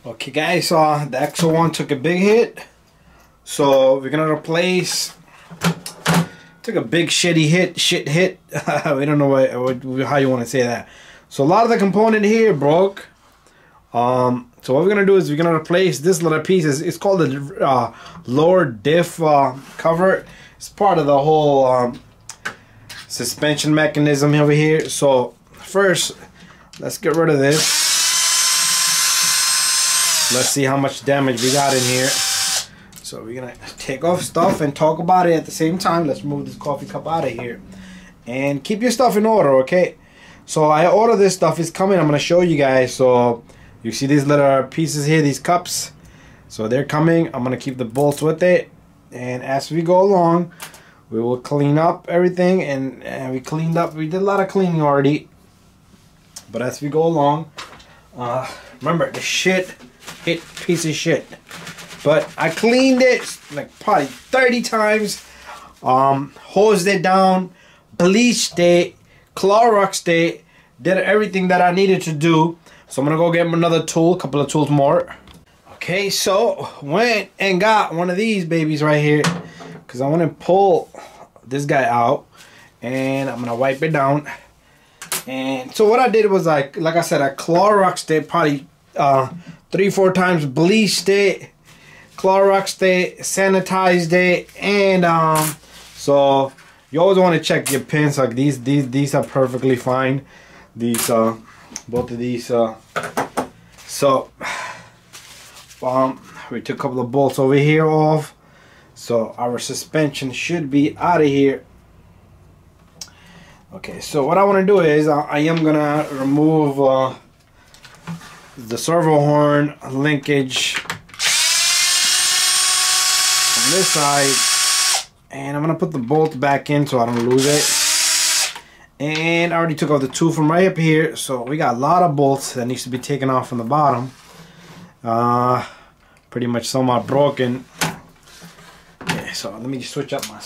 Okay guys, the XO1 took a big hit, so we're gonna replace. Took a big shit hit. We don't know how you want to say that. So a lot of the component here broke. So what we're gonna do is we're gonna replace this little piece. It's called the lower diff cover. It's part of the whole suspension mechanism over here. So first, let's get rid of this. Let's see how much damage we got in here. So we're gonna take off stuff and talk about it at the same time. Let's move this coffee cup out of here. And keep your stuff in order, okay? So I ordered this stuff, it's coming. I'm gonna show you guys. So you see these little pieces here, these cups. So they're coming. I'm gonna keep the bolts with it. And as we go along, we will clean up everything. And we cleaned up, we did a lot of cleaning already. But as we go along, remember the shit hit piece of shit. But I cleaned it like probably 30 times, hosed it down, bleached it, Cloroxed it, did everything that I needed to do. So I'm gonna go get another tool, a couple of tools more. Okay, so went and got one of these babies right here, because I want to pull this guy out, and I'm gonna wipe it down. And so what I did was like I said, I Cloroxed it probably 3-4 times, bleached it, Cloroxed it, sanitized it, and so you always want to check your pins. Like these are perfectly fine. These both of these. So we took a couple of bolts over here off. So our suspension should be out of here. Okay, so what I want to do is I am gonna remove the servo horn linkage on this side, and I'm gonna put the bolt back in so I don't lose it. And I already took out the two from right up here, so we got a lot of bolts that needs to be taken off from the bottom. Pretty much some are broken. Okay, so let me just switch up my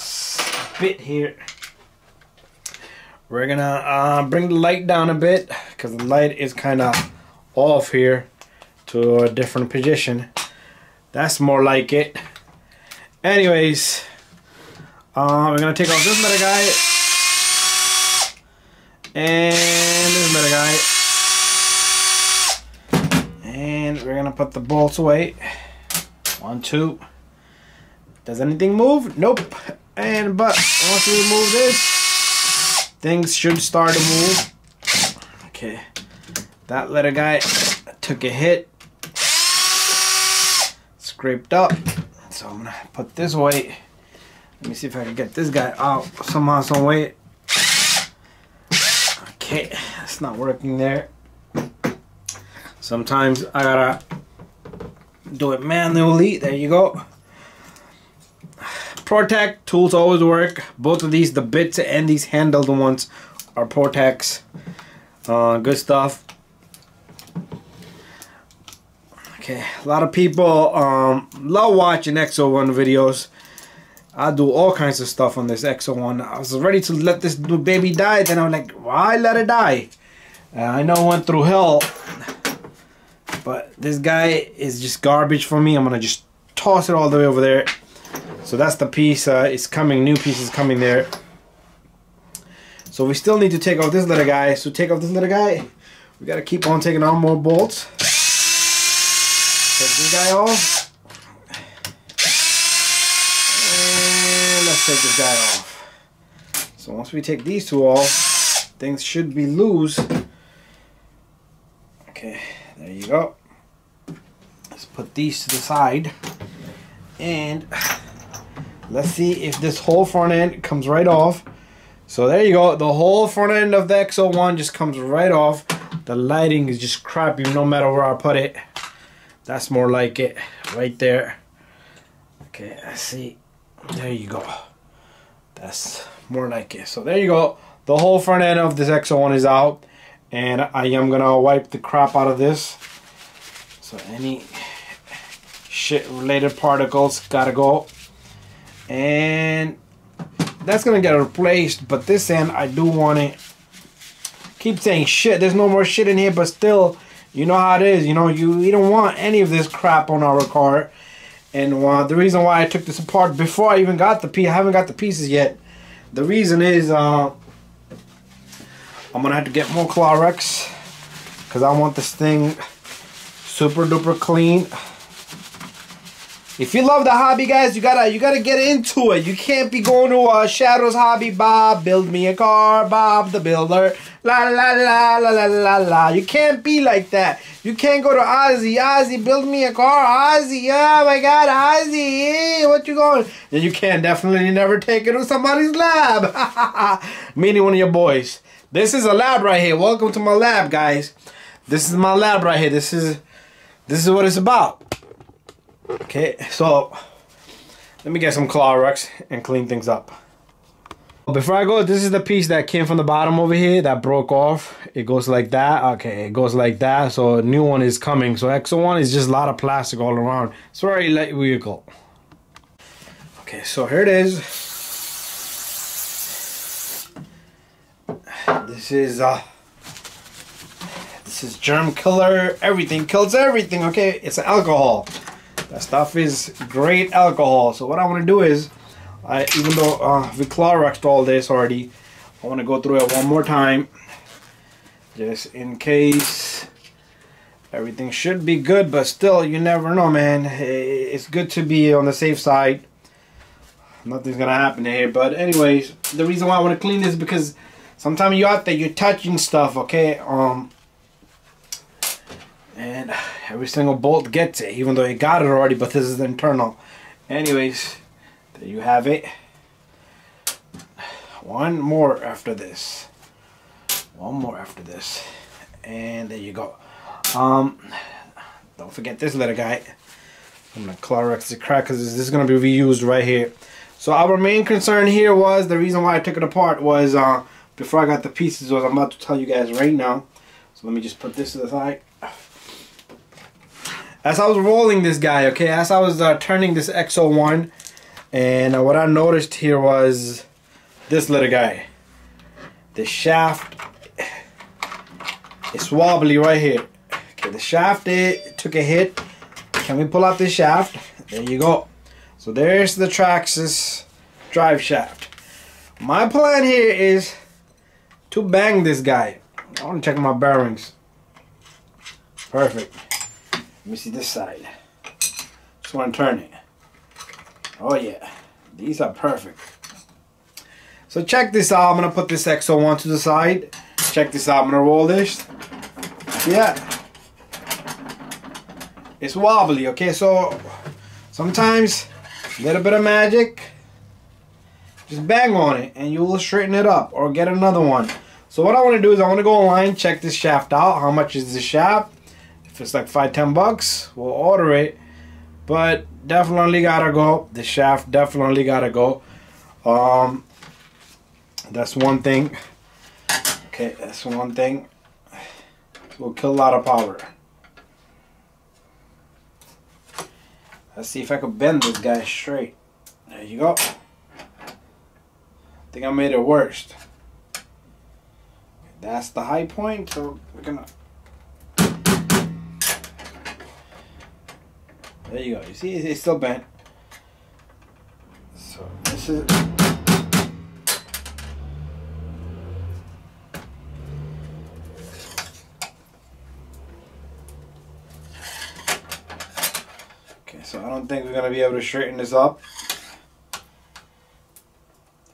bit here. We're gonna bring the light down a bit because the light is kind of off here to a different position. That's more like it. Anyways, we're gonna take off this little guy and this little guy, and we're gonna put the bolts away. 1, 2. Does anything move? Nope. And but once we remove this, things should start to move. Okay, that little guy took a hit, scraped up. So I'm gonna put this away. Let me see if I can get this guy out somehow, some way. Okay, it's not working there. Sometimes I gotta do it manually. There you go. Protect tools always work. Both of these, the bits and these handled ones, are Protex. Good stuff. Okay, a lot of people love watching XO1 videos. I do all kinds of stuff on this XO1. I was ready to let this baby die, then I'm like, why let it die? I know I went through hell, but this guy is just garbage for me. I'm gonna just toss it all the way over there. So that's the piece. It's coming. New piece is coming there. So we still need to take off this little guy. So take off this little guy. We gotta keep on taking out more bolts. Take this guy off. And let's take this guy off. So once we take these two off, things should be loose. Okay, there you go. Let's put these to the side. And let's see if this whole front end comes right off. So there you go. The whole front end of the XO1 just comes right off. The lighting is just crappy no matter where I put it. That's more like it right there. Okay, let's see. There you go. That's more like it. So there you go. The whole front end of this XO1 is out. And I am going to wipe the crap out of this. So any shit related particles gotta go. And that's gonna get replaced, but this end I do want it. Keep saying shit, there's no more shit in here, but still You know how it is. You know, we don't want any of this crap on our car. And the reason why I took this apart before I even got the piece, I haven't got the pieces yet. The reason is I'm gonna have to get more Clorox because I want this thing super duper clean. If you love the hobby, guys, you gotta get into it. You can't be going to Shadow's Hobby. Bob, build me a car. Bob the builder. La la la la la la la. You can't be like that. You can't go to Ozzy. Ozzy, build me a car. Ozzy, oh my God, Ozzy, hey, what you going? And you can't definitely never take it to somebody's lab. Meaning one of your boys. This is a lab right here. Welcome to my lab, guys. This is my lab right here. This is what it's about. Okay, so let me get some Clorox and clean things up. Before I go, this is the piece that came from the bottom over here that broke off. It goes like that. Okay, it goes like that. So a new one is coming. So XO1 is just a lot of plastic all around. It's a very light vehicle. Okay, so here it is. This is germ killer. Everything kills everything. Okay, it's alcohol. That stuff is great alcohol. So what I want to do is, even though we Cloroxed all this already, I want to go through it one more time, just in case. Everything should be good, but still, you never know, man. It's good to be on the safe side. Nothing's gonna happen here. But anyways, the reason why I want to clean this is because sometimes you're out there, you're touching stuff, okay? And every single bolt gets it, even though it got it already, but this is the internal. Anyways, there you have it. One more after this. One more after this. And there you go. Don't forget this little guy. I'm gonna Clorox the crack because this is gonna be reused right here. So our main concern here was, the reason why I took it apart was, before I got the pieces, was I'm about to tell you guys right now. So let me just put this to the side. As I was rolling this guy, okay, as I was turning this XO1, and what I noticed here was this little guy. The shaft is wobbly right here. Okay, the shaft took a hit. Can we pull out this shaft? There you go. So there's the Traxxas drive shaft. My plan here is to bang this guy. I want to check my bearings. Perfect. Let me see this side. Just want to turn it. Oh yeah, these are perfect. So check this out. I'm gonna put this XO1 to the side. Check this out. I'm gonna roll this. Yeah, it's wobbly. Okay, so sometimes a little bit of magic. Just bang on it, and you will straighten it up, or get another one. So what I want to do is I want to go online, check this shaft out. How much is this shaft? If it's like $5–10 bucks, we'll order it. But definitely gotta go. The shaft definitely gotta go. That's one thing. Okay, that's one thing. Will kill a lot of power. Let's see if I can bend this guy straight. There you go. I think I made it worse. That's the high point, so we're gonna. There you go. You see, it's still bent. So this is. Okay, so I don't think we're gonna be able to straighten this up.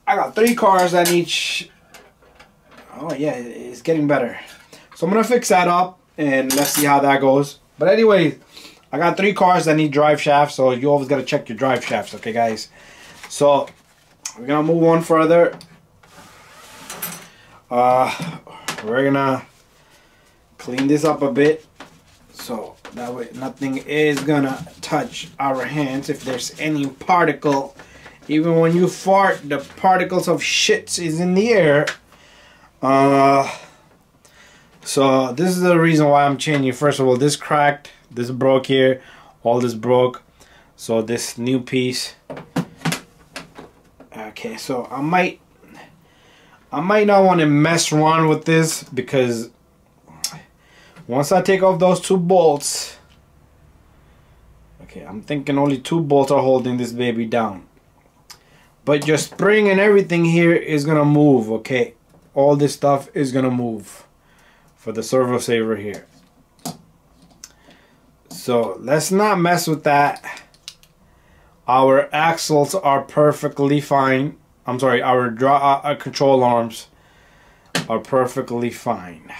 I got 3 cars that need. Oh yeah, it's getting better. So I'm gonna fix that up and let's see how that goes. But anyway, I got 3 cars that need drive shafts, so you always gotta check your drive shafts, okay guys? So we're gonna move on further. We're gonna clean this up a bit, so that way nothing is gonna touch our hands. If there's any particle, even when you fart, the particles of shit is in the air. So this is the reason why I'm changing. First of all, this cracked, this broke here, all this broke. So this new piece. Okay, so I might not want to mess around with this because Once I take off those 2 bolts, okay, I'm thinking only 2 bolts are holding this baby down. But your spring and everything here is gonna move, okay? All this stuff is gonna move for the servo saver here. So let's not mess with that. Our axles are perfectly fine. I'm sorry, our control arms are perfectly fine.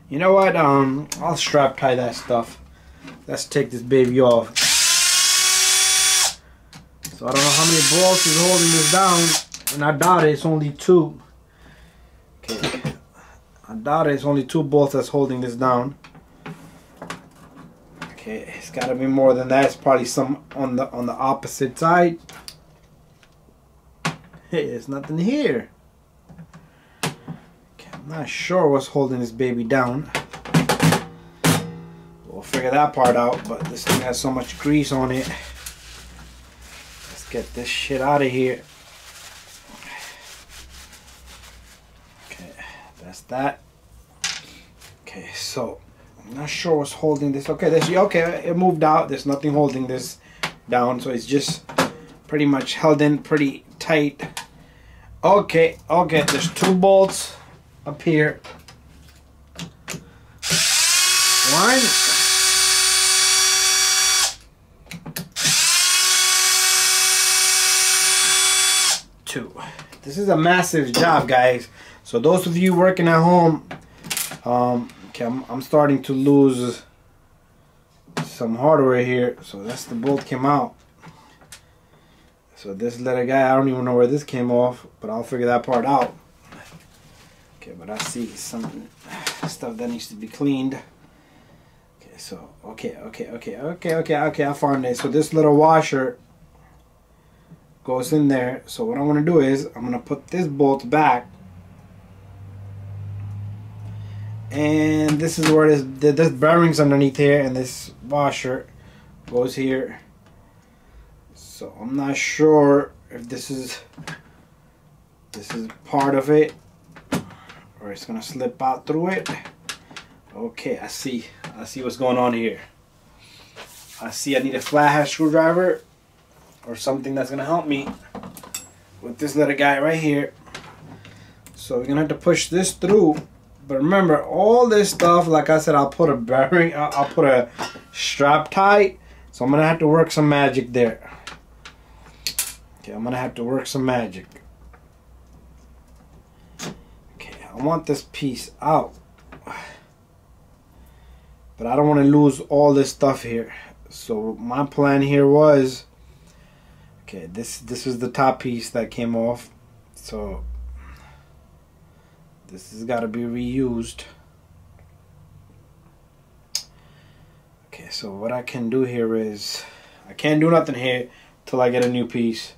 You know what? I'll strap tie that stuff. Let's take this baby off. So I don't know how many bolts is holding this down, and I doubt it's only 2. Okay, I doubt it's only 2 bolts that's holding this down. Okay, it's got to be more than that. It's probably some on the opposite side. Hey, there's nothing here. Okay, I'm not sure what's holding this baby down. We'll figure that part out, but this thing has so much grease on it. Let's get this shit out of here. Okay, that's that. Okay, so I'm not sure what's holding this. Okay, okay, it moved out. There's nothing holding this down, so it's just pretty much held in pretty tight. Okay, there's 2 bolts up here. 1. 2. This is a massive job, guys. So those of you working at home, okay, I'm starting to lose some hardware here. So that's the bolt came out. So this little guy, I don't even know where this came off, but I'll figure that part out. Okay, but I see some stuff that needs to be cleaned. Okay, so okay, I found it. So this little washer goes in there. So what I'm gonna do is I'm gonna put this bolt back, and this is where this bearings underneath here, and this washer goes here. So I'm not sure if this is part of it, or it's gonna slip out through it. Okay, I see what's going on here. I need a flathead screwdriver or something that's gonna help me with this little guy right here. So we're gonna have to push this through. But remember, all this stuff, like I said, I'll put a bearing, I'll put a strap tie. So I'm gonna have to work some magic there. Okay, I'm gonna have to work some magic. Okay, I want this piece out, but I don't want to lose all this stuff here. So my plan here was, okay, this is the top piece that came off. So this has got to be reused. Okay, so what I can do here is, I can't do nothing here till I get a new piece.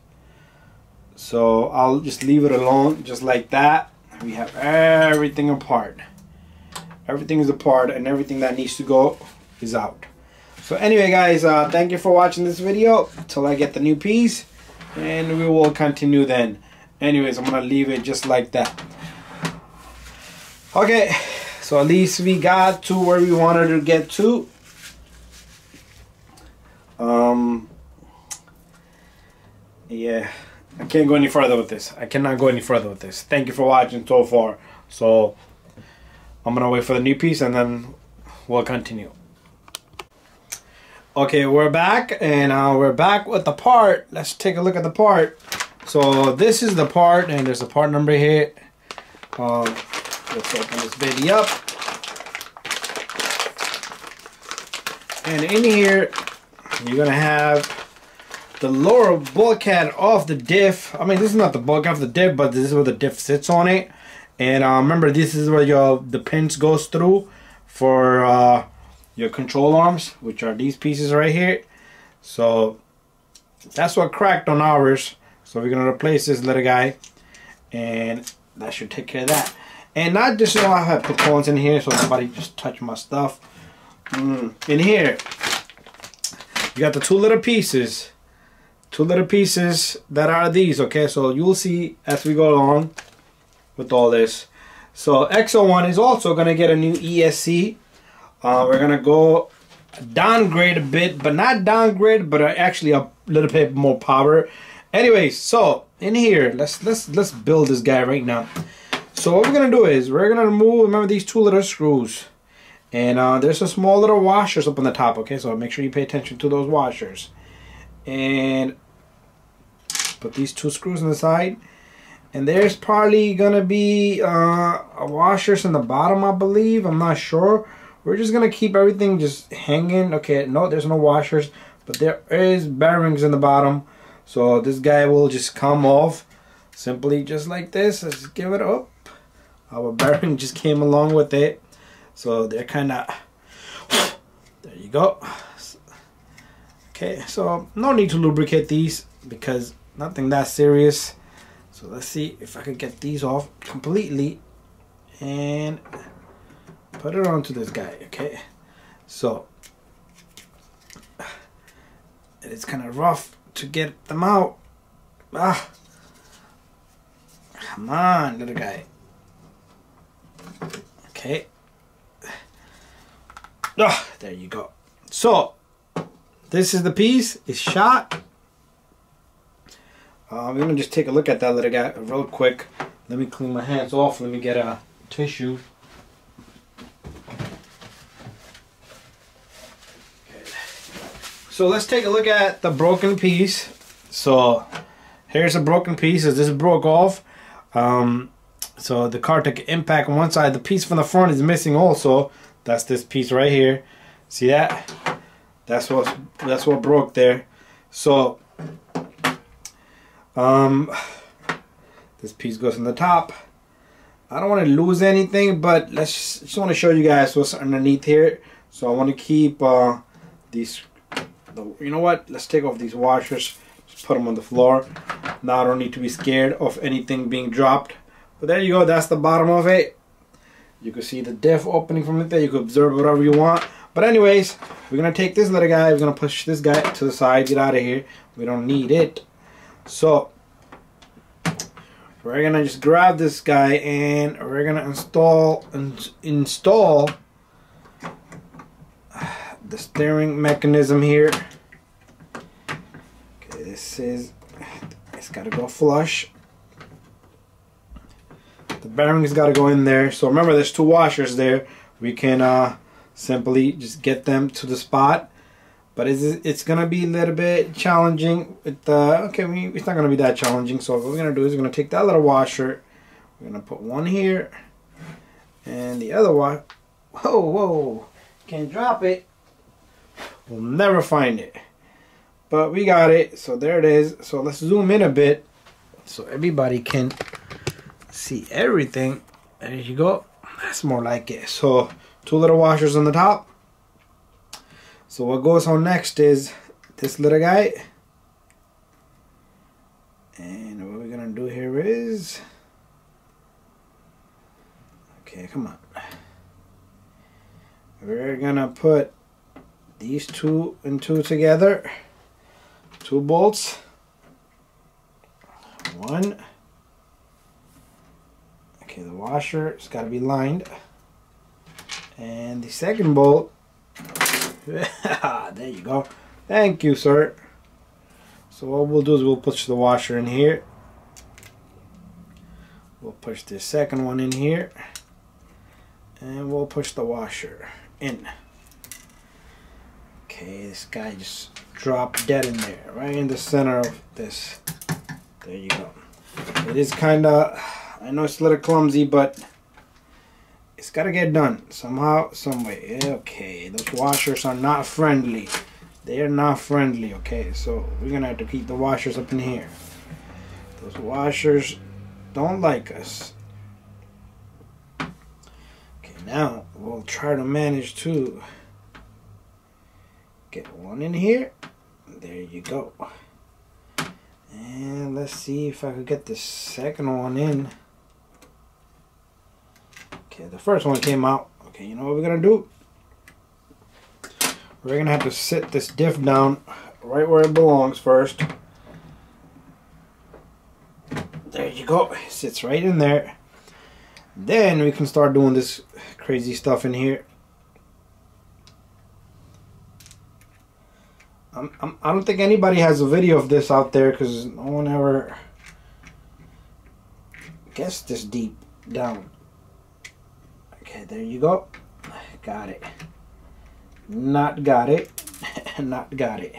So I'll just leave it alone, just like that. We have everything apart. Everything is apart, and everything that needs to go is out. So anyway, guys, thank you for watching this video till I get the new piece, and we will continue then. Anyways, I'm gonna leave it just like that. Okay, so at least we got to where we wanted to get to. Yeah, I can't go any further with this. I cannot go any further with this. Thank you for watching so far. So I'm gonna wait for the new piece, and then we'll continue. Okay, we're back, and we're back with the part. Let's take a look at the part. So this is the part, and there's a part number here. Let's open this baby up. And in here, you're gonna have the lower bulkhead of the diff. I mean, this is not the bulkhead of the diff, but this is where the diff sits on it. And remember, this is where the pins goes through for your control arms, which are these pieces right here. So that's what cracked on ours. So we're gonna replace this little guy, and that should take care of that. And not just, I have components in here so nobody just touch my stuff. In here, you got the two little pieces that are these. Okay, so you'll see as we go along with all this. So XO1 is also gonna get a new ESC. We're gonna go downgrade a bit, but not downgrade, but actually a little bit more power. Anyways, so in here, let's build this guy right now. So what we're gonna do is we're gonna remove, remember these two little screws, and there's some small little washers up on the top. Okay, so make sure you pay attention to those washers, and put these two screws on the side. And there's probably gonna be washers in the bottom, I believe. I'm not sure. We're just gonna keep everything just hanging. Okay, no, there's no washers, but there is bearings in the bottom. So this guy will just come off simply just like this. Let's give it up. Our bearing just came along with it. So they're kind of, there you go. Okay, so no need to lubricate these because nothing that serious. So let's see if I can get these off completely and put it onto this guy. Okay, so it's kind of rough to get them out. Ah, come on, little guy. Okay, there you go. So this is the piece. It's shot. We're gonna just take a look at that little guy real quick. Let me clean my hands off. Let me get a tissue. Okay. So let's take a look at the broken piece. So here's a broken piece. As this broke off, so the car took impact on one side. The piece from the front is missing also. That's this piece right here. See that? That's what broke there. So this piece goes on the top. I don't want to lose anything, but just want to show you guys what's underneath here. So I want to keep these. You know what? Let's take off these washers. Just put them on the floor. Now I don't need to be scared of anything being dropped. But there you go. That's the bottom of it. You can see the diff opening from it there. You can observe whatever you want. But anyways, we're gonna take this little guy. We're gonna push this guy to the side. Get out of here. We don't need it. So we're gonna just grab this guy and we're gonna install the steering mechanism here. Okay, it's gotta go flush. The bearing's gotta go in there. So remember, there's two washers there. We can simply just get them to the spot. But it's gonna be a little bit challenging. It's not gonna be that challenging. So what we're gonna do is we're gonna take that little washer. We're gonna put one here, and the other one. Whoa! Can't drop it. We'll never find it. But we got it. So there it is. So let's zoom in a bit so everybody can see everything. There you go. That's more like it. So two little washers on the top. So what goes on next is this little guy. And what we're gonna do here is, okay, come on. We're gonna put these two and two together. Two bolts. One. Okay, the washer has got to be lined. And the second bolt. There you go. Thank you, sir. So what we'll do is we'll push the washer in here. We'll push the second one in here. And we'll push the washer in. Okay, this guy just dropped dead in there, right in the center of this. There you go. It is kind of, I know it's a little clumsy, but it's got to get done somehow, some way. Okay, those washers are not friendly. They are not friendly, okay? So we're going to have to keep the washers up in here. Those washers don't like us. Okay, now we'll try to manage to get one in here. There you go. And let's see if I could get the second one in. Okay, the first one came out. Okay, you know what we're gonna do? We're gonna have to sit this diff down right where it belongs first. There you go. It sits right in there. Then we can start doing this crazy stuff in here. I don't think anybody has a video of this out there because no one ever gets this deep down. Okay, there you go. Got it. Not got it. Not got it.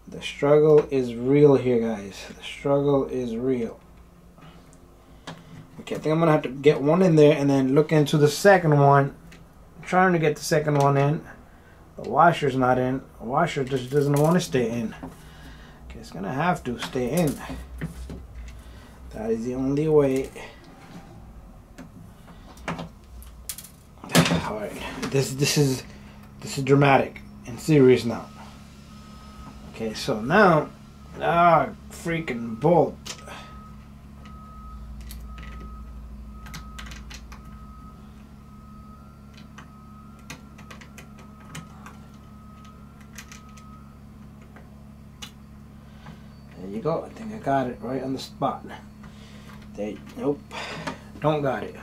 The struggle is real here, guys. The struggle is real. Okay, I think I'm gonna have to get one in there and then look into the second one. I'm trying to get the second one in. The washer's not in. The washer just doesn't want to stay in. Okay, it's gonna have to stay in. That is the only way. All right, this is dramatic and serious now. Okay, so now, freaking bolt. There you go. I think I got it right on the spot. There. Nope. Don't got it.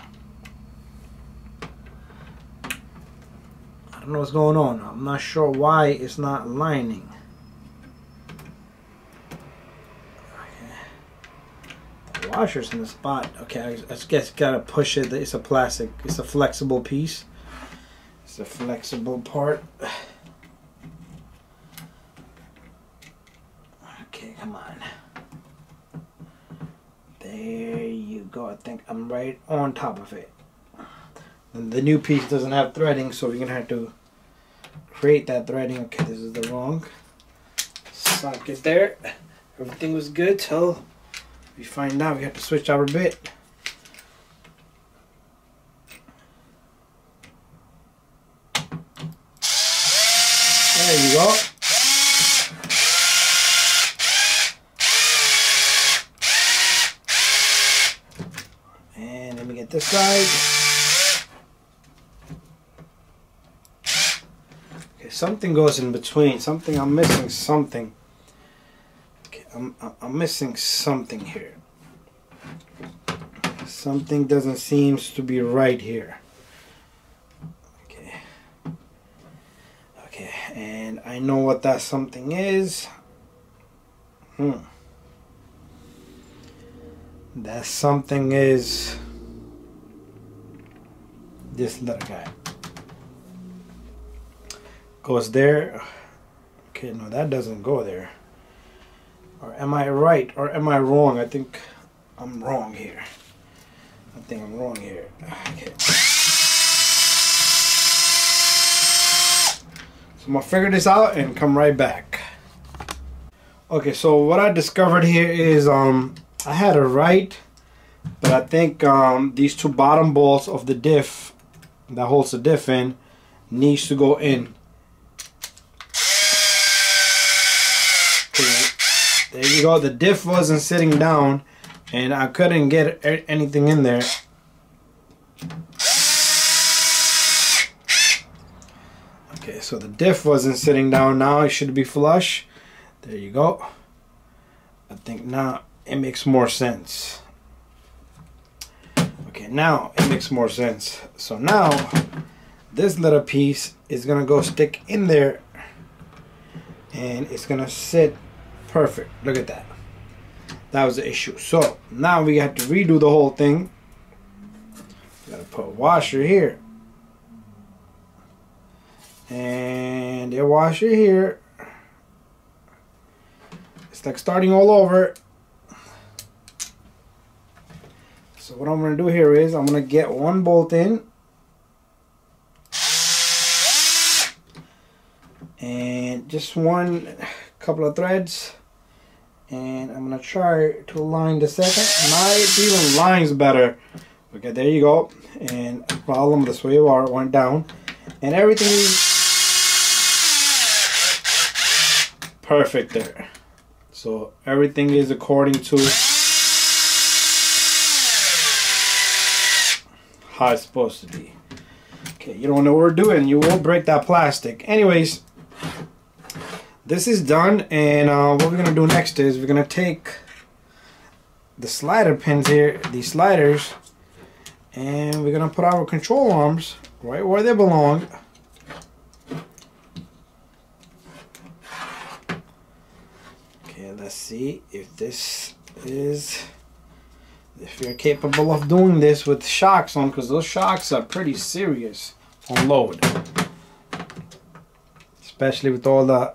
I don't know what's going on. I'm not sure why it's not lining. Okay. The washer's in the spot. Okay, I guess gotta push it. It's a plastic. It's a flexible piece. It's a flexible part. Okay, come on. There you go. I think I'm right on top of it. And the new piece doesn't have threading, so we're gonna have to create that threading. Okay, this is the wrong socket there. Everything was good till we find out we have to switch our bit. There you go. And let me get this side. Okay, something goes in between. Something, I'm missing something. Okay, I'm missing something here. Something doesn't seem to be right here. Okay. Okay, and I know what that something is. That something is this little guy. Goes there. Okay, no, that doesn't go there. Or am I right or am I wrong? I think I'm wrong here. I think I'm wrong here. Okay. So I'm gonna figure this out and come right back. Okay, so what I discovered here is I had it right, but I think these two bottom bolts of the diff that holds the diff in needs to go in. There you go. The diff wasn't sitting down and I couldn't get anything in there. Okay, so the diff wasn't sitting down. Now it should be flush. There you go. I think now it makes more sense. Okay, now it makes more sense. So now this little piece is gonna go stick in there and it's gonna sit perfect. Look at that. That was the issue. So now we have to redo the whole thing. Gotta put a washer here and a washer here. It's like starting all over. So what I'm going to do here is I'm going to get one bolt in and just one couple of threads, and I'm going to try to align the second. Now it even lines better. Okay, there you go. And problem, the sway bar went down and everything is perfect there. So everything is according to how it's supposed to be. Okay, you don't know what we're doing. You won't break that plastic. Anyways, this is done, and what we're gonna do next is we're gonna take the slider pins here, these sliders, And we're gonna put our control arms right where they belong. Okay, let's see if this is, if you're capable of doing this with shocks on, because those shocks are pretty serious on load. Especially with all the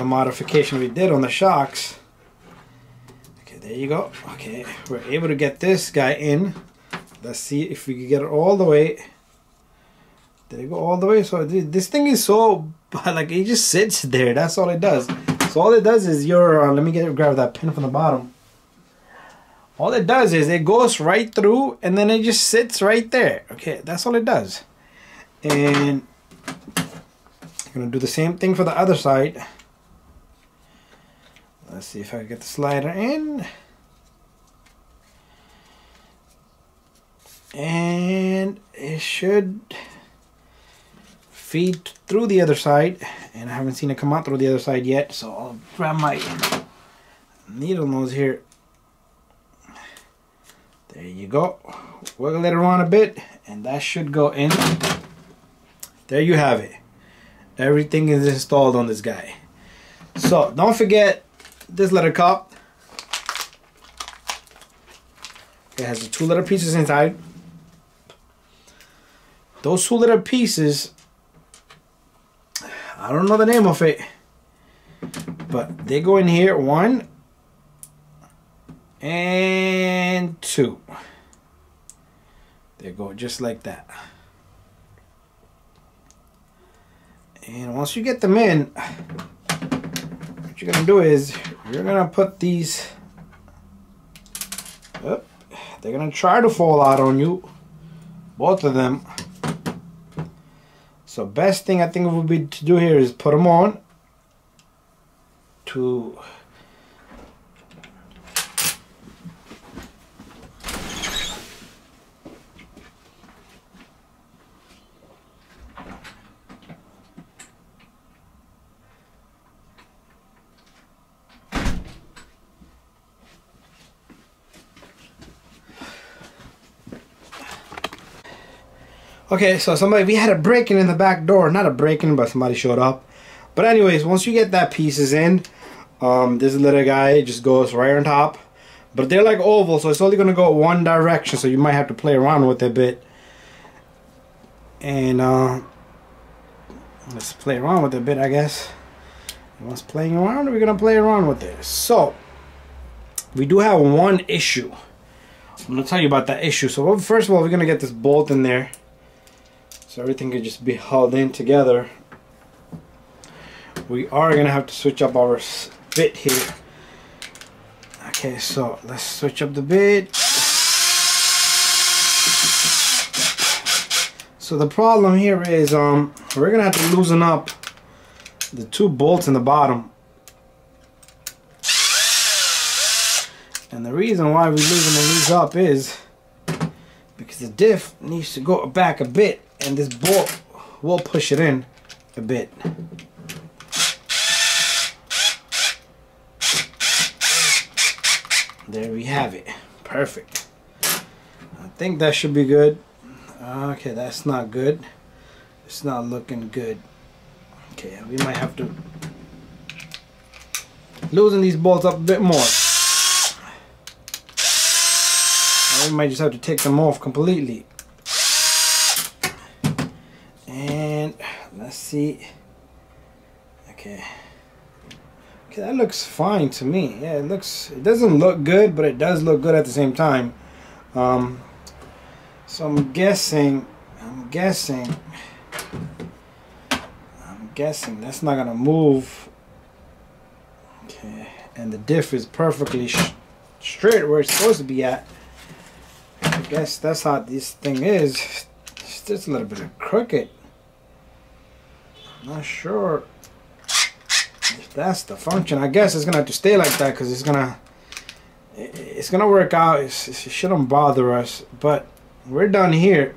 modification we did on the shocks. Okay, there you go. Okay, we're able to get this guy in. Let's see if we can get it all the way. Did it go all the way? So this thing is so, like, it just sits there. That's all it does. So all it does is let me grab that pin from the bottom. All it does is it goes right through and then it just sits right there. Okay, that's all it does. And I'm gonna do the same thing for the other side. Let's see if I can get the slider in. And it should feed through the other side. And I haven't seen it come out through the other side yet. So I'll grab my needle nose here. There you go. Wiggle it around a bit. And that should go in. There you have it. Everything is installed on this guy. So don't forget this little cup. It has the 2 little pieces inside. Those 2 little pieces, I don't know the name of it, but they go in here, 1 and 2. They go just like that. And once you get them in, what you're gonna do is you're gonna put these up. They're gonna try to fall out on you, both of them. So best thing I think would be to do here is put them on to okay, so we had a break-in in the back door. Not a break-in, but somebody showed up. But anyways, once you get that pieces in, this little guy just goes right on top. But they're like oval, so it's only going to go one direction, so you might have to play around with it a bit. And let's play around with it a bit, I guess. Once playing around, we're going to play around with it. So, we do have one issue. I'm going to tell you about that issue. So, first of all, we're going to get this bolt in there, so everything can just be held in together. We are going to have to switch up our bit here. Okay, so let's switch up the bit. So the problem here is we're going to have to loosen up the 2 bolts in the bottom. And the reason why we loosen these up is because the diff needs to go back a bit, and this bolt will push it in a bit. There we have it. Perfect. I think that should be good. Okay, that's not good. It's not looking good. Okay, we might have to loosen these bolts up a bit more. Or we might just have to take them off completely. And let's see. Okay. Okay, that looks fine to me. Yeah, it doesn't look good, but it does look good at the same time. So I'm guessing that's not gonna move. Okay, and the diff is perfectly straight where it's supposed to be at. I guess that's how this thing is. It's just a little bit of crooked. Not sure if that's the function. I guess it's gonna have to stay like that because it's gonna work out. It shouldn't bother us, but we're done here.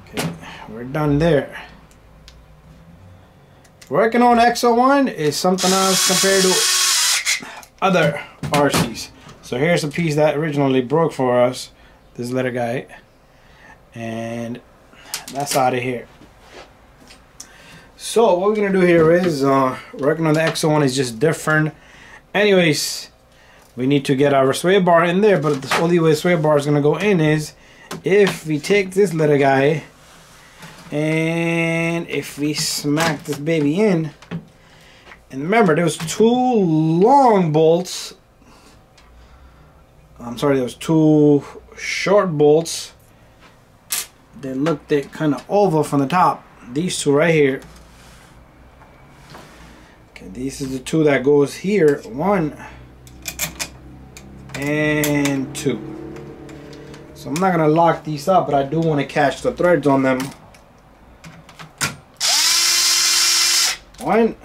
Okay, we're done there. Working on XO1 is something else compared to other RCs. So here's a piece that originally broke for us, this little guy, and that's out of here. So what we're gonna do here is working on the XO1 is just different. Anyways, we need to get our sway bar in there, but the only way sway bar is gonna go in is if we take this little guy and if we smack this baby in. And remember, there was two long bolts. I'm sorry, there was two short bolts. They looked kind of oval from the top. These two right here. Okay, this is the two that goes here. 1 and 2. So I'm not gonna lock these up, but I do want to catch the threads on them. 1.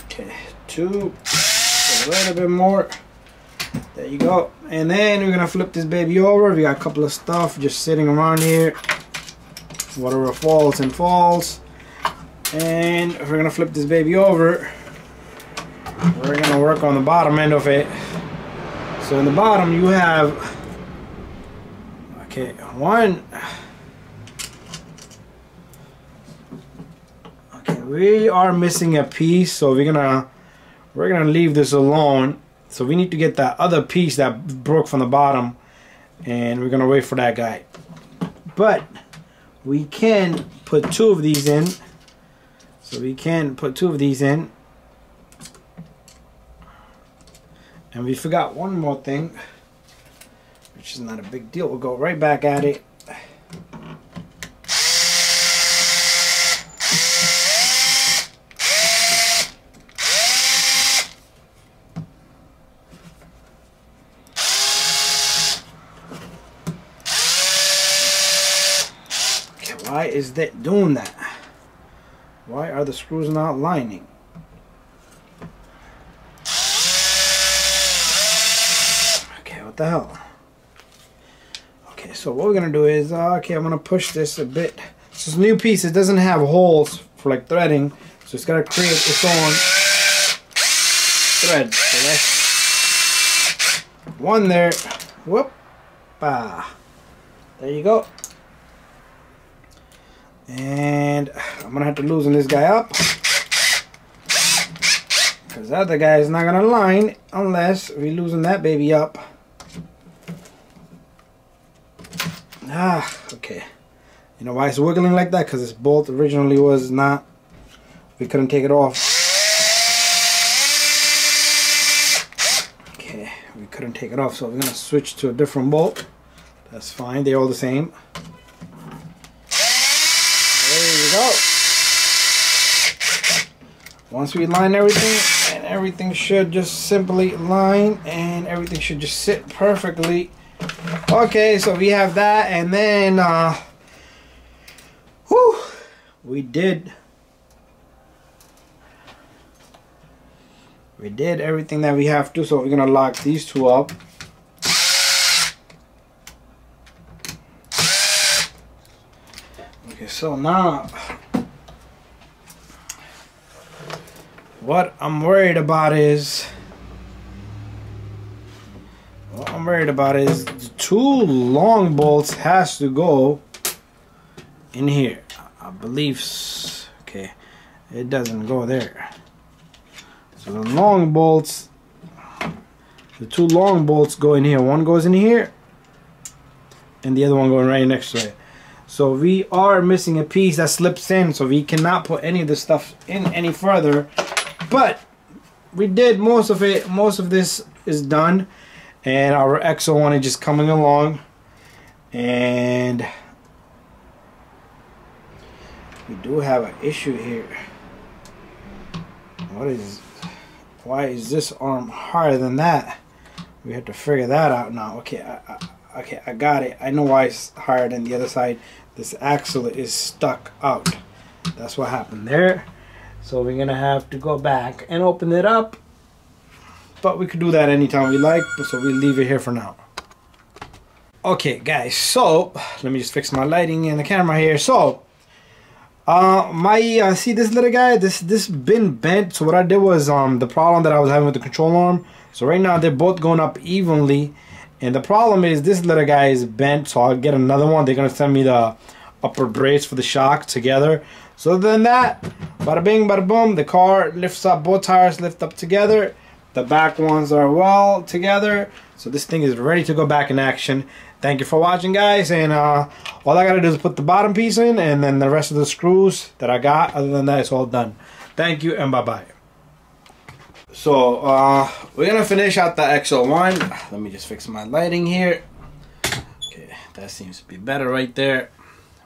Okay, 2. A little bit more. There you go. And then we're gonna flip this baby over. We got a couple of stuff just sitting around here. Whatever falls and falls. And we're gonna flip this baby over. We're gonna work on the bottom end of it. So in the bottom you have, okay, 1. Okay, we are missing a piece, so we're gonna leave this alone. So we need to get that other piece that broke from the bottom, and we're gonna wait for that guy. But we can put 2 of these in. So we can put 2 of these in. And we forgot one more thing, which is not a big deal. We'll go right back at it. Okay, why is that doing that? Why are the screws not lining? What the hell? Okay, so what we're gonna do is okay, I'm gonna push this a bit. This is a new piece. It doesn't have holes for like threading, so it's gotta create its own thread. So that's 1 there. Whoop! There you go. And I'm gonna have to loosen this guy up, because the other guy is not gonna line unless we loosen that baby up. Okay. You know why it's wiggling like that? Because this bolt originally was not, we couldn't take it off. Okay, we couldn't take it off, so we're going to switch to a different bolt. That's fine, they're all the same. There you go. Once we line everything, and everything should just simply line, and everything should just sit perfectly. Okay, so we have that, and then we did everything that we have to, so we're gonna lock these 2 up. Okay, so now what I'm worried about is the 2 long bolts has to go in here. I believe, okay, it doesn't go there. So the long bolts, the 2 long bolts go in here. One goes in here, and the other one going right next to it. So we are missing a piece that slips in, so we cannot put any of this stuff in any further. But we did most of it. Most of this is done. And our XO1 is just coming along, and we do have an issue here. Why is this arm higher than that? We have to figure that out now. Okay, I got it. I know why it's higher than the other side. This axle is stuck out. That's what happened there. So we're gonna have to go back and open it up. But we could do that anytime we like, so we'll leave it here for now. Okay guys, so let me just fix my lighting and the camera here. So See this little guy, this been bent. So what I did was the problem that I was having with the control arm. So right now they're both going up evenly, and the problem is this little guy is bent. So I'll get another one. They're gonna send me the upper brace for the shock together. So other than that, bada bing, bada boom. The car lifts up. Both tires lift up together. The back ones are well together. So this thing is ready to go back in action. Thank you for watching, guys, and all I gotta do is put the bottom piece in, and then the rest of the screws that I got. Other than that, it's all done. Thank you, and bye-bye. So we're gonna finish out the XO1. Let me just fix my lighting here. Okay, that seems to be better right there.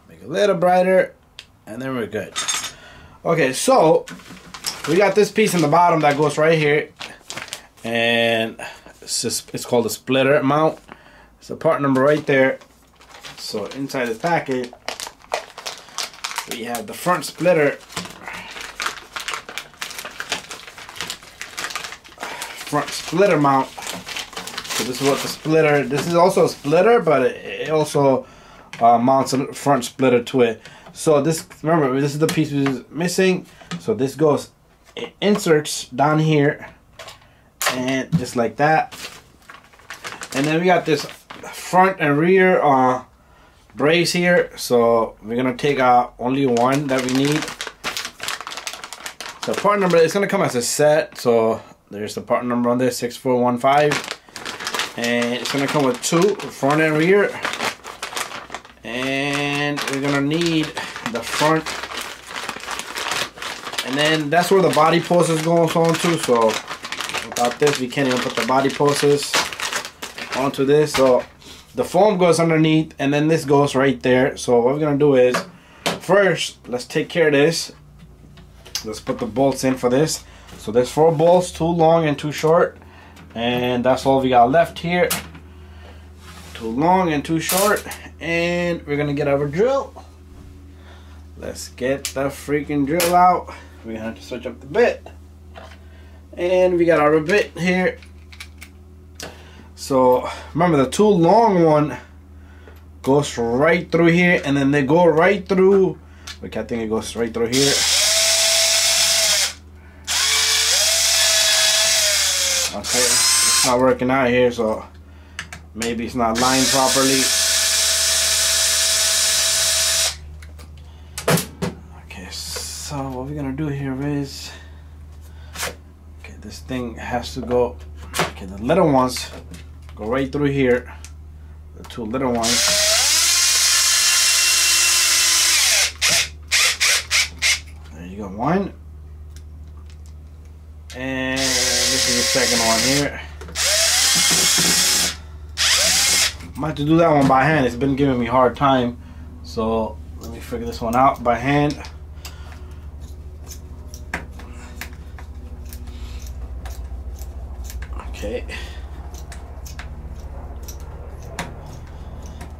Make it a little brighter, and then we're good. Okay, so we got this piece in the bottom that goes right here, and it's called a splitter mount. It's the part number right there. So inside this package, we have the front splitter, mount. So this is what the splitter. This is also a splitter, but it also mounts a front splitter to it. So this, remember, this is the piece which is missing. So this goes, it inserts down here, and just like that. And then we got this front and rear brace here. So we're gonna take out only one that we need. So part number, it's gonna come as a set. So there's the part number on there, 6415, and it's gonna come with two, front and rear. And we're gonna need the front, and then that's where the body post goes on to. So without this, we can't even put the body posts onto this. So the foam goes underneath, and then this goes right there. So what we're gonna do is, first, let's take care of this. Let's put the bolts in for this. So there's 4 bolts, 2 long and 2 short, and that's all we got left here. 2 long and 2 short, and we're gonna get our drill. Let's get the freaking drill out. We're gonna have to switch up the bit, and we got our bit here. So remember, the 2 long one goes right through here, and then they go right through. Look, I think it goes right through here. Okay, it's not working out here, so maybe it's not lined properly. Okay, so what we're gonna do here is, okay, this thing has to go, okay, the little ones go right through here, the 2 little ones. There you go, one. And this is the second one here. I might have to do that one by hand. It's been giving me a hard time. So let me figure this one out by hand. Okay.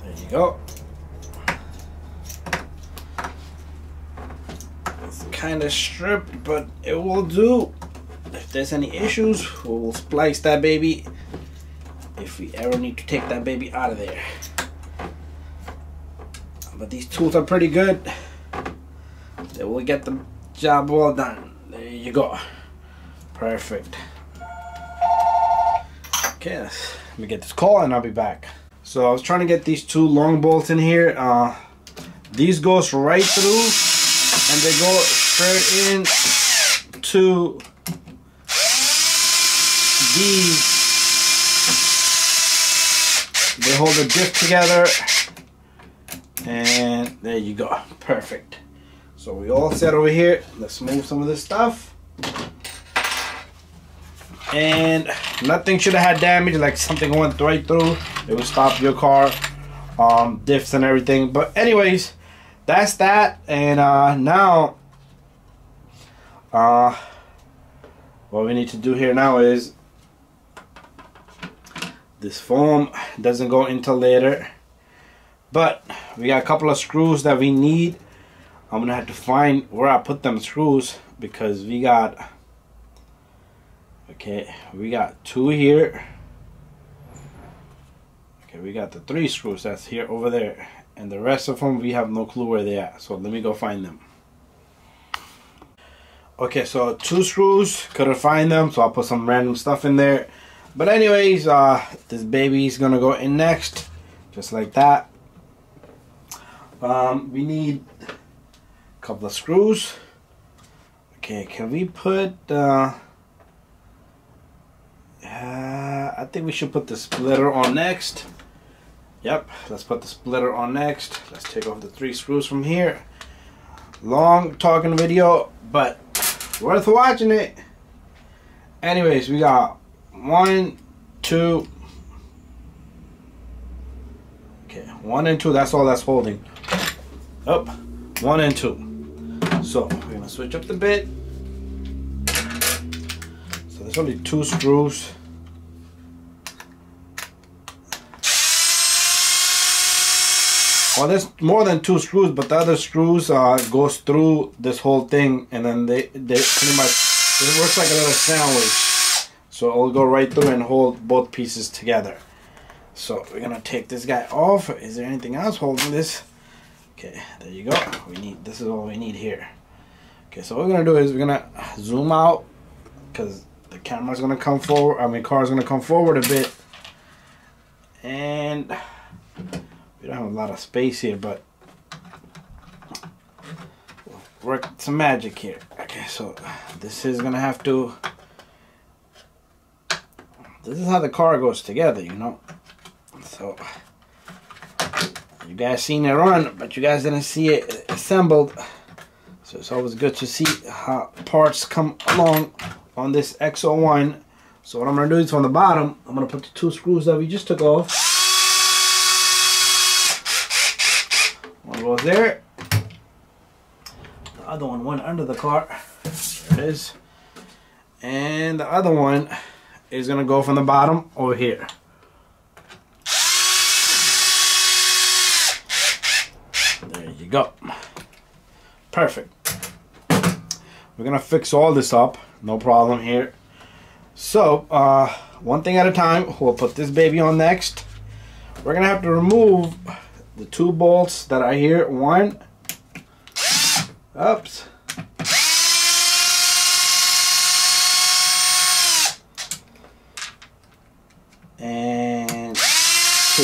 There you go. It's kind of stripped, but it will do. If there's any issues, we'll splice that baby if we ever need to take that baby out of there. But these tools are pretty good. They will get the job well done. There you go. Perfect. Okay, let me get this call and I'll be back. So I was trying to get these 2 long bolts in here. These goes right through, and they go straight in to these. They hold the diff together, and there you go. Perfect. So we all set over here. Let's move some of this stuff. And nothing should have had damage, like something went right through. It would stop your car, diffs and everything. But anyways, that's that. And now what we need to do here now is, this foam doesn't go until later, but we got a couple of screws that we need. I'm gonna have to find where I put them screws, because we got, okay, we got 2 here. Okay, we got the 3 screws that's here over there, and the rest of them we have no clue where they're at. So let me go find them. Okay, so 2 screws, couldn't find them, so I'll put some random stuff in there. But anyways, this baby's gonna go in next, just like that. We need a couple of screws. Okay, can we put, I think we should put the splitter on next. Yep, let's put the splitter on next. Let's take off the 3 screws from here. Long talking video, but worth watching it. Anyways, we got 1, 2. Okay, 1 and 2, that's all that's holding. Up, 1 and 2. So we're gonna switch up the bit. So there's only 2 screws. Well, there's more than 2 screws, but the other screws goes through this whole thing, and then they pretty much, it works like a little sandwich. So it'll go right through and hold both pieces together. So we're gonna take this guy off. Is there anything else holding this? Okay, there you go. This is all we need here. Okay, so what we're gonna do is we're gonna zoom out because the camera's gonna come forward. I mean, car's gonna come forward a bit, and we don't have a lot of space here, but we'll work some magic here. Okay, so this is gonna have to. This is how the car goes together, you know. So you guys seen it run, but you guys didn't see it assembled. So it's always good to see how parts come along on this XO1. So what I'm gonna do is from the bottom, I'm gonna put the 2 screws that we just took off. One goes there. The other one went under the car. There it is. And the other one is gonna go from the bottom over here. There you go. Perfect. We're gonna fix all this up, no problem here. So one thing at a time. We'll put this baby on next. We're gonna have to remove the 2 bolts that are here. 1, oops, and 2.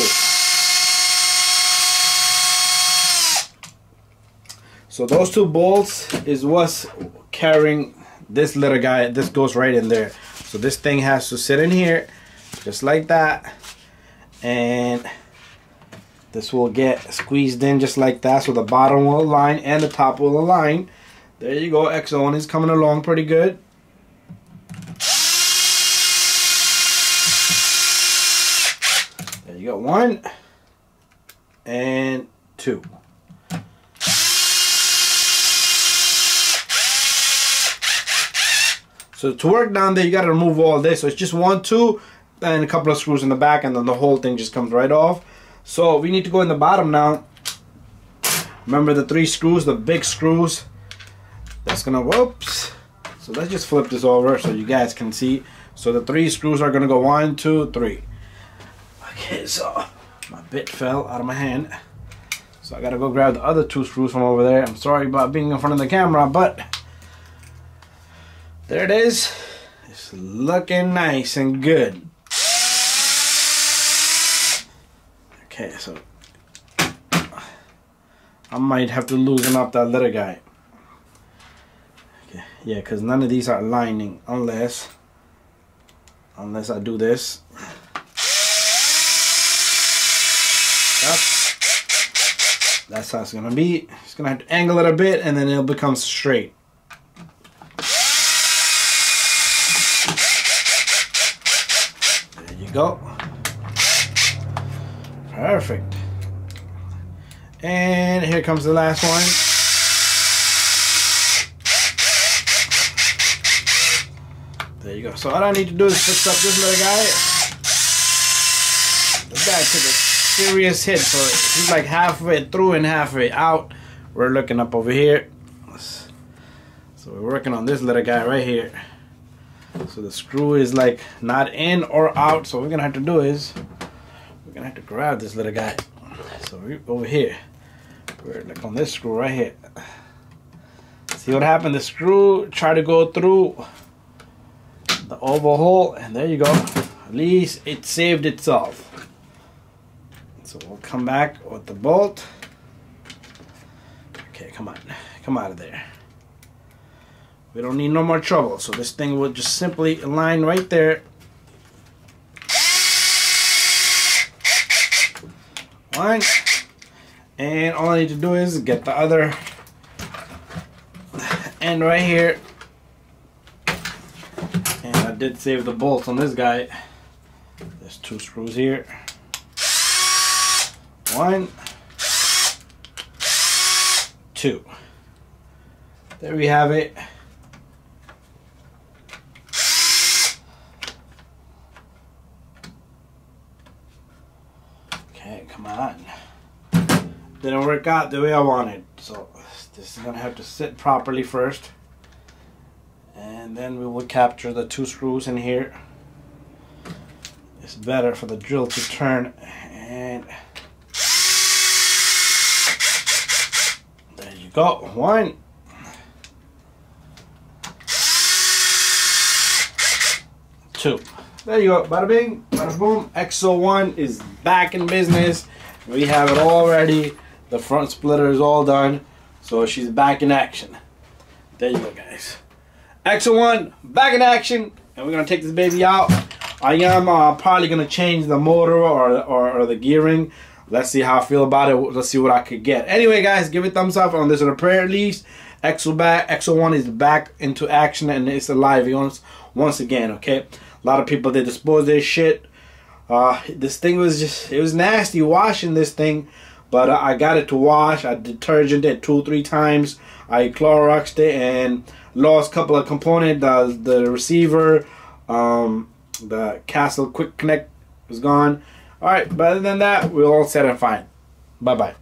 So those 2 bolts is what's carrying this little guy. This goes right in there. So this thing has to sit in here, just like that, and this will get squeezed in just like that. So the bottom will align and the top will align. There you go. XO1 is coming along pretty good. There you go. 1 and 2. So to work down there, you got to remove all this. So it's just 1, 2, and a couple of screws in the back, and then the whole thing just comes right off. So we need to go in the bottom now. Remember the 3 screws, the big screws. That's gonna, whoops. So let's just flip this over so you guys can see. So the 3 screws are gonna go 1, 2, 3. Okay, so my bit fell out of my hand. So I gotta go grab the other 2 screws from over there. I'm sorry about being in front of the camera, but there it is. It's looking nice and good. Okay, so I might have to loosen up that little guy. Okay, yeah, because none of these are aligning unless I do this. That's how it's gonna be. It's gonna have to angle it a bit, and then it'll become straight. There you go. Perfect. And here comes the last one. There you go. So all I need to do is fix up this little guy. This guy took a serious hit, so he's like halfway through and halfway out. We're looking up over here. So we're working on this little guy right here. So the screw is like not in or out. So what we're gonna have to do is we're gonna have to grab this little guy. So we're over here. We're like on this screw right here. See what happened? The screw tried to go through the oval hole, and there you go. At least it saved itself. So we'll come back with the bolt. Okay, come on. Come out of there. We don't need no more trouble. So this thing will just simply align right there. One. And all I need to do is get the other end right here. And I did save the bolts on this guy. There's 2 screws here. 1, 2. There we have it. Okay, come on. Didn't work out the way I wanted, so this is gonna have to sit properly first, and then we will capture the 2 screws in here. It's better for the drill to turn, and there you go. 1, 2. There you go. Bada bing, bada boom. XO1 is back in business. We have it all ready. The front splitter is all done, so she's back in action. There you go, guys. XO1 back in action, and we're gonna take this baby out. I am probably gonna change the motor or the gearing. Let's see how I feel about it. Let's see what I could get. Anyway, guys, give it a thumbs up on this repair at least. XO1 is back into action, and it's alive once again. Okay, a lot of people, they dispose their shit. This thing was just, it was nasty washing this thing. But I got it to wash. I detergent it 2-3 times. I Cloroxed it and lost a couple of components. The receiver, the Castle Quick Connect was gone. Alright, but other than that, we're all set and fine. Bye-bye.